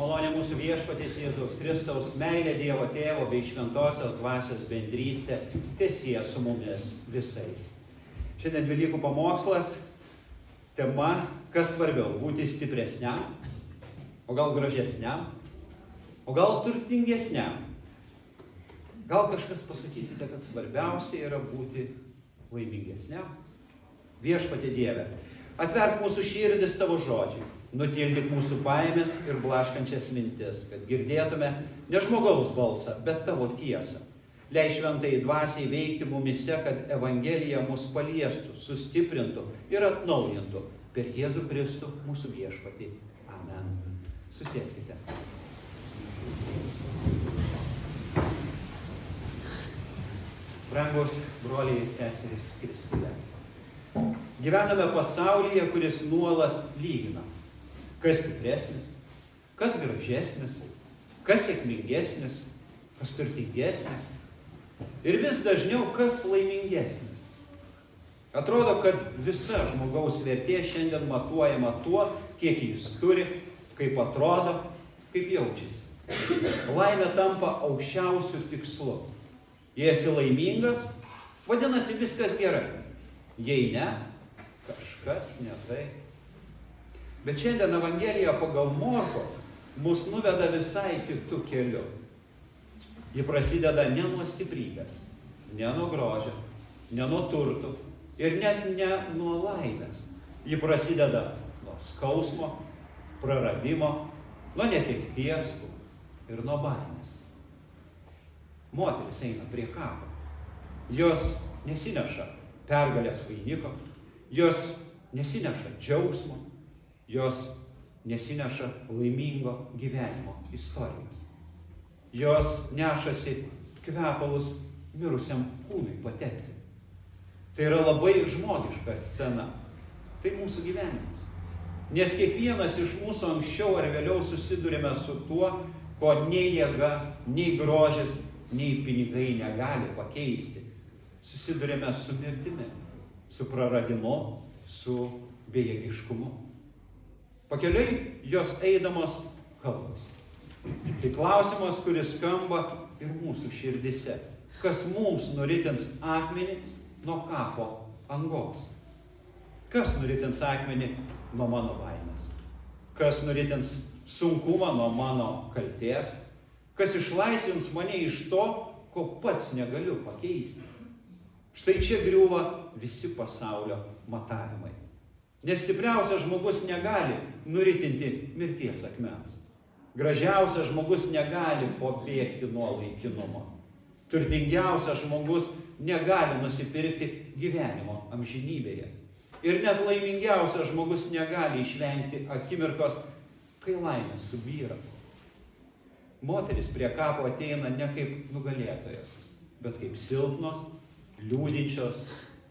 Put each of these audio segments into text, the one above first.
Malonė mūsų viešpaties Jėzaus Kristaus, meilė Dievo Tėvo bei šventosios dvasios bendrystė tesie su mumis visais. Šiandien Velykų pamokslas, tema, kas svarbiau, būti stipresniam, o gal gražesniam, o gal turtingesniam. Gal kažkas pasakysite, kad svarbiausia yra būti laimingesniam. Viešpatie Dieve, atverk mūsų širdis tavo žodžiai, nutildyk mūsų baimės ir blaškančias mintis, kad girdėtume ne žmogaus balsą, bet tavo tiesą. Leis šventai dvasiai veikti mumise, kad Evangelija mus paliestų, sustiprintų ir atnaujintų per Jėzų Kristų mūsų viešpatį. Amen. Susėskite. Brangus broliai ir seserys Kristuje. Gyvename pasaulyje, kuris nuolat lygina. Kas stipresnis, kas gražesnis, kas sėkmingesnis, kas turtingesnis. Ir vis dažniau, kas laimingesnis. Atrodo, kad visa žmogaus vertė šiandien matuojama tuo, kiek jis turi, kaip atrodo, kaip jaučiasi. Laimė tampa aukščiausiu tikslu. Jei esi laimingas, vadinasi viskas gerai. Jei ne, kažkas ne tai. Bet šiandien Evangelija pagal Morkų mus nuveda visai kitų kelių. Ji prasideda ne nuo stiprybės, ne nuo grožio, ne nuo turtų ir net ne nuo laimės. Ji prasideda nuo skausmo, praradimo, nuo netekties ir nuo baimės. Moteris eina prie kapo. Jos nesineša pergalės vainiko, jos nesineša džiaugsmo, jos nesineša laimingo gyvenimo istorijos. Jos nešasi kvepalus mirusiam kūnui patekti. Tai yra labai žmogiška scena. Tai mūsų gyvenimas. Nes kiekvienas iš mūsų anksčiau ar vėliau susidurime su tuo, ko nei jėga, nei grožis, nei pinigai negali pakeisti. Susidurime su mirtimi, su praradimu, su bejėgiškumu. Pakeliui jos eidamos kalbos. Tai klausimas, kuris skamba ir mūsų širdise. Kas mums nuritins akmenį nuo kapo angos? Kas nuritins akmenį nuo mano baimės? Kas nuritins sunkumą nuo mano kaltės? Kas išlaisvins mane iš to, ko pats negaliu pakeisti? Štai čia griūva visi pasaulio matavimai. Nes stipriausias žmogus negali nuritinti mirties akmens. Gražiausias žmogus negali pabėgti nuo laikinumo. Turtingiausias žmogus negali nusipirkti gyvenimo amžinybėje. Ir net laimingiausias žmogus negali išvengti akimirkos, kai laimė subyra. Moteris prie kapo ateina ne kaip nugalėtojas, bet kaip silpnos, liūdinčios,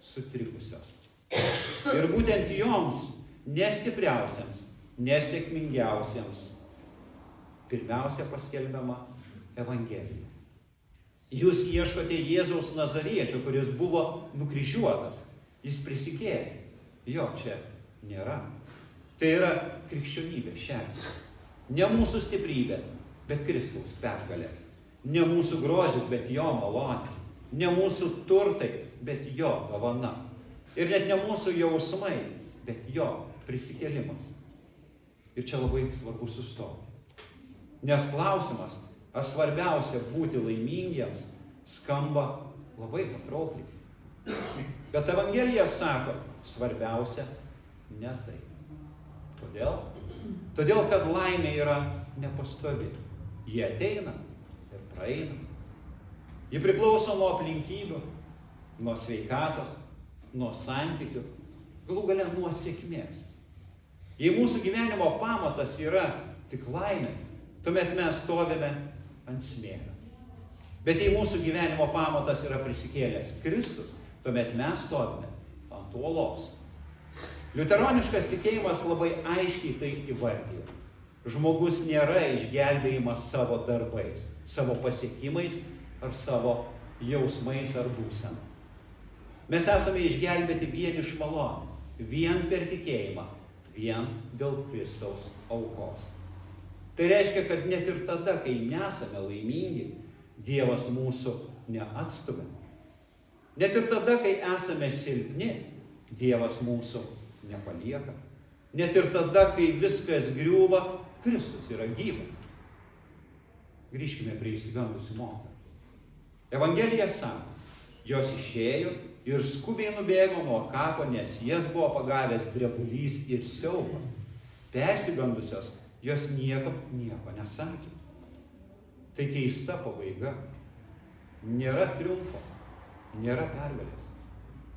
sutrikusios. Ir būtent joms, nestipriausiams, nesėkmingiausiems, pirmiausia paskelbiama Evangelija. Jūs ieškote Jėzaus Nazariečio, kuris buvo nukryžiuotas. Jis prisikėlė. Jo čia nėra. Tai yra krikščionybė šiandien. Ne mūsų stiprybė, bet Kristaus pergalė. Ne mūsų grožis, bet jo malonė. Ne mūsų turtai, bet jo dovana. Ir net ne mūsų jausmai, bet jo prisikėlimas. Ir čia labai svarbu sustoti. Nes klausimas, ar svarbiausia būti laimingiems, skamba labai patraukliai. Bet Evangelija sako, svarbiausia ne tai. Kodėl? Todėl, kad laimė yra nepastovi. Jie ateina ir praeina. Ji priklauso nuo aplinkybių, nuo sveikatos, nuo santykių, galų gale nuo sėkmės. Jei mūsų gyvenimo pamatas yra tik laimė, tuomet mes stovime ant smėlio. Bet jei mūsų gyvenimo pamatas yra prisikėlęs Kristus, tuomet mes stovime ant uolos. Liuteroniškas tikėjimas labai aiškiai tai įvardyja. Žmogus nėra išgelbėjimas savo darbais, savo pasiekimais ar savo jausmais ar būsena. Mes esame išgelbėti vien iš malonės, vien per tikėjimą, vien dėl Kristaus aukos. Tai reiškia, kad net ir tada, kai nesame laimingi, Dievas mūsų neatstumia. Net ir tada, kai esame silpni, Dievas mūsų nepalieka. Net ir tada, kai viskas griūva, Kristus yra gyvas. Grįžkime prie išsigandusių moterų. Evangelija sako, jos išėjo ir skubiai nubėgo nuo kapo, nes jas buvo pagavęs drebulys ir siaubas. Persigandusios, jos nieko nesakė. Tai keista pabaiga. Nėra triumfo, nėra pergalės,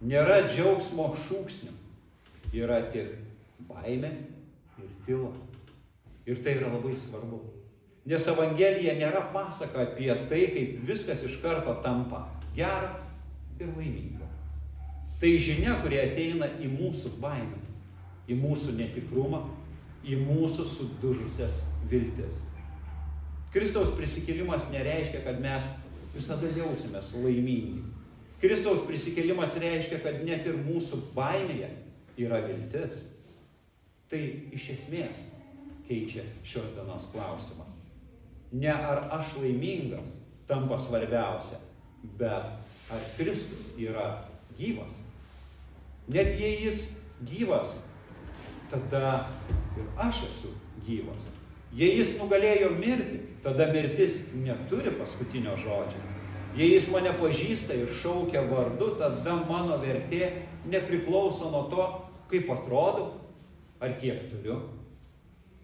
nėra džiaugsmo šūksnių. Yra tik baimė ir tyla. Ir tai yra labai svarbu. Nes Evangelija nėra pasaka apie tai, kaip viskas iš karto tampa gera ir laiminga. Tai žinia, kurie ateina į mūsų baimę, į mūsų netikrumą, į mūsų sudužusias viltis. Kristaus prisikėlimas nereiškia, kad mes visada jausimės laimingi. Kristaus prisikėlimas reiškia, kad net ir mūsų baimėje yra viltis. Tai iš esmės keičia šios dienos klausimą. Ne ar aš laimingas tampa svarbiausia, bet ar Kristus yra gyvas. Net jei jis gyvas, tada ir aš esu gyvas. Jei jis nugalėjo mirtį, tada mirtis neturi paskutinio žodžio. Jei jis mane pažįsta ir šaukia vardu, tada mano vertė nepriklauso nuo to, kaip atrodau ar kiek turiu.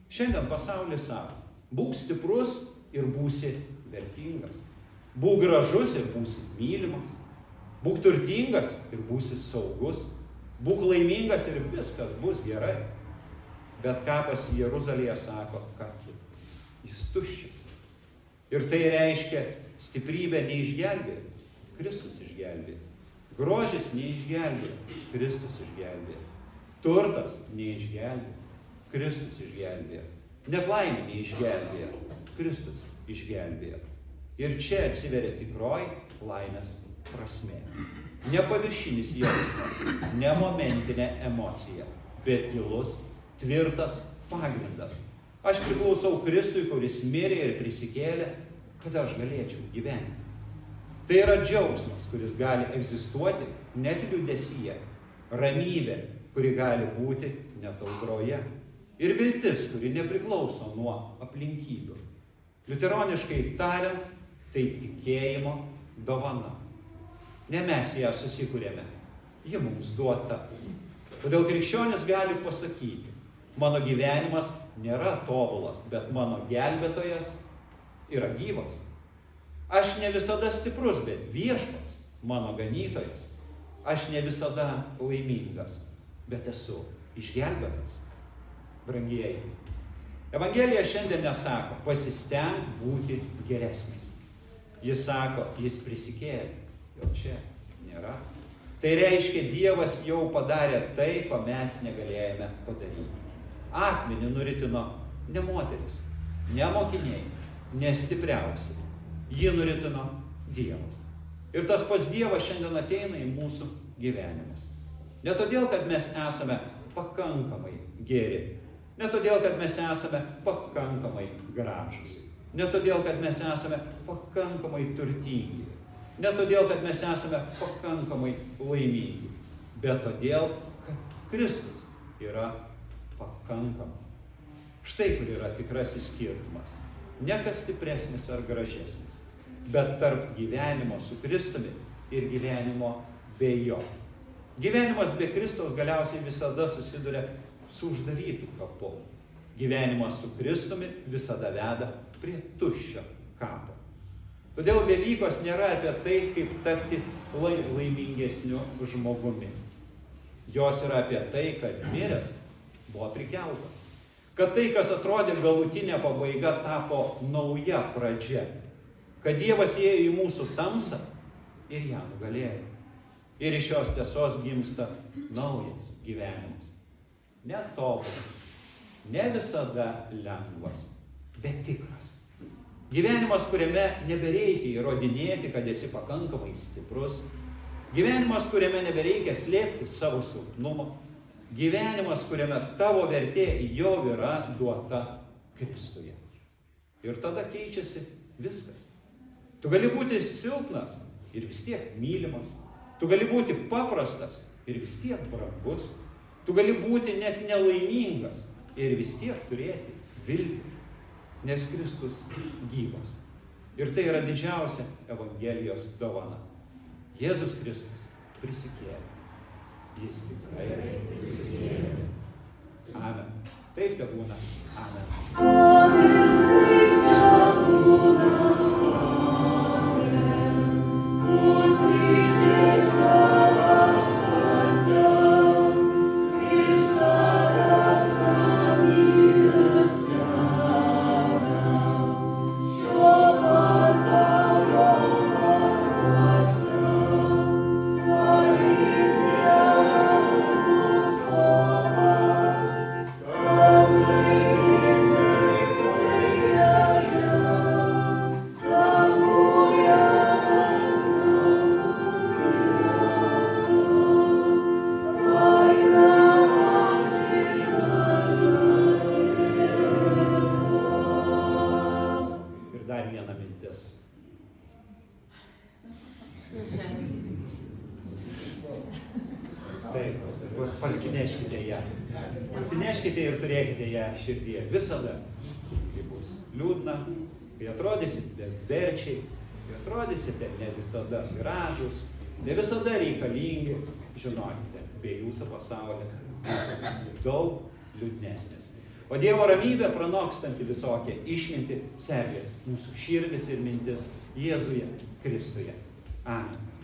Šiandien pasaulis sako, būk stiprus ir būsi vertingas. Būk gražus ir būsi mylimas. Būk turtingas ir būsi saugus. Būk laimingas ir viskas bus gerai. Bet kapas Jeruzalėje sako, ką kita. Jis tuščias. Ir tai reiškia, stiprybė neišgelbėjo, Kristus išgelbėjo. Grožis neišgelbėjo, Kristus išgelbėjo. Turtas neišgelbėjo, Kristus išgelbėjo. Net laimė neišgelbėjo, Kristus išgelbėjo. Ir čia atsiveria tikroji laimės prasmė. Ne paviršinis jausmas, ne momentinė emocija, bet gilus, tvirtas pagrindas. Aš priklausau Kristui, kuris mirė ir prisikėlė, kad aš galėčiau gyventi. Tai yra džiaugsmas, kuris gali egzistuoti net liūdesyje, ramybė, kuri gali būti net audroje, ir viltis, kuri nepriklauso nuo aplinkybių. Liuteroniškai tariant, tai tikėjimo dovana. Ne mes ją susikūrėme, ji mums duota. Todėl krikščionis gali pasakyti, mano gyvenimas nėra tobulas, bet mano gelbėtojas yra gyvas. Aš ne visada stiprus, bet viešpats, mano ganytojas. Aš ne visada laimingas, bet esu išgelbėtas. Brangieji, Evangelija šiandien nesako, pasistenk būti geresnis. Jis sako, jis prisikėlė, jo čia nėra. Tai reiškia, Dievas jau padarė tai, ko mes negalėjome padaryti. Akmenį nuritino ne moteris, ne mokiniai, ne stipriausi. Jį nuritino Dievas. Ir tas pats Dievas šiandien ateina į mūsų gyvenimus. Ne todėl, kad mes esame pakankamai geri. Ne todėl, kad mes esame pakankamai gražūs. Ne todėl, kad mes esame pakankamai turtingi. Ne todėl, kad mes esame pakankamai laimingi. Bet todėl, kad Kristus yra pakankamas. Štai kur yra tikrasis skirtumas. Ne kas stipresnis ar gražesnis, bet tarp gyvenimo su Kristumi ir gyvenimo be jo. Gyvenimas be Kristaus galiausiai visada susiduria su uždarytu kapu. Gyvenimas su Kristumi visada veda prie tuščio kapo. Todėl Velykos nėra apie tai, kaip tapti laimingesniu žmogumi. Jos yra apie tai, kad miręs buvo prikeltas. Kad tai, kas atrodė galutinė pabaiga, tapo nauja pradžia. Kad Dievas įėjo į mūsų tamsą ir ją nugalėjo. Ir iš šios tiesos gimsta naujas gyvenimas. Ne tobulas, ne visada lengvas, bet tikras. Gyvenimas, kuriame nebereikia įrodinėti, kad esi pakankamai stiprus. Gyvenimas, kuriame nebereikia slėpti savo silpnumo. Gyvenimas, kuriame tavo vertė jau yra duota Kristuje. Ir tada keičiasi viskas. Tu gali būti silpnas ir vis tiek mylimas. Tu gali būti paprastas ir vis tiek brangus. Tu gali būti net nelaimingas ir vis tiek turėti viltį, nes Kristus gyvas. Ir tai yra didžiausia Evangelijos dovana. Jėzus Kristus prisikėlė. Jis tikrai prisikėlė. Amen. Taip te būna. Amen. Taip, parsineškite ją. Parsineškite ir turėkite ją širdyje visada. Kai bus liūdna, kai atrodysite verčiai, kai atrodysite ne visada gražūs, ne visada reikalingi, žinokite, be jūsų pasaulis daug liūdnesnis. O Dievo ramybė pranokstanti visokią išmintį sergės mūsų širdis ir mintis Jėzuje Kristuje. Amen.